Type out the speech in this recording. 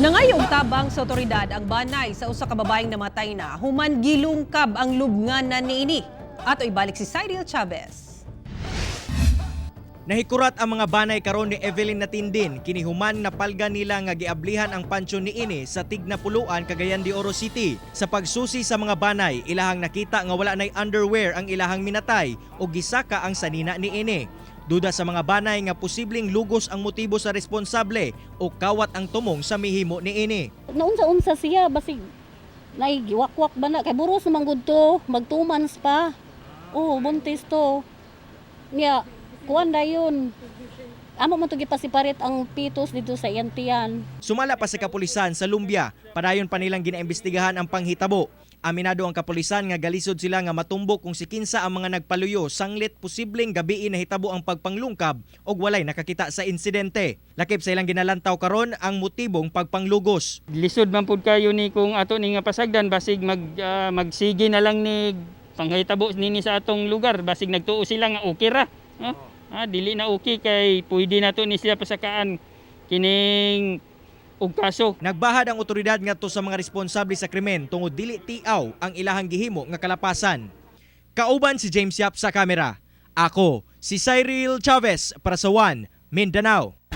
Nangayong tabang sa otoridad ang banay sa usa ka babaeng namatay na human gilungkab ang lubnganan niini. Ato ibalik si Cyril Chavez. Nahikurat ang mga banay karon ni Evelyn Natindin kini human napalga nila nga giablihan ang pansyon niini sa Tignapuluan, Cagayan de Oro City. Sa pagsusi sa mga banay, ilahang nakita nga wala nay underwear ang ilahang minatay o gisaka ang sanina niini. Duda sa mga banay nga posibleng lugos ang motibo sa responsable o kawat ang tumong sa mihimo niini. Naunsa-unsa siya basig naigiwak-wak ba na kay buros naman gud to, mag 2 months pa. Oh, buntis to. Niya, kuan dayon. Amo man to gipasiparit ang pitos dito sa iyantiyan. Sumala pa sa kapulisan sa Lumbia, padayon pa nilang ginaimbestigahan ang panghitabo. Aminado ang kapulisan nga galisod sila nga matumbok kung si kinsa ang mga nagpaluyo sanglit posibleng gabi nahitabo ang pagpanglungkab og walay nakakita sa insidente. Lakip sa ilang ginalantaw karon ang motibong pagpanglugos. Lisod man pud kayo ni kung ato ni nga pasagdan basig magsige na lang ni panghitabo nini sa atong lugar basig nagtuo sila nga okay ra. Dili na okay kay pwede nato ni sila pasakaan kining og kaso. Nagbahad ang otoridad ngadto sa mga responsable sa krimen tungod dili tiaw ang ilahang gihimo nga kalapasan. Kauban si James Yap sa kamera. Ako si Cyril Chavez para sa One Mindanao.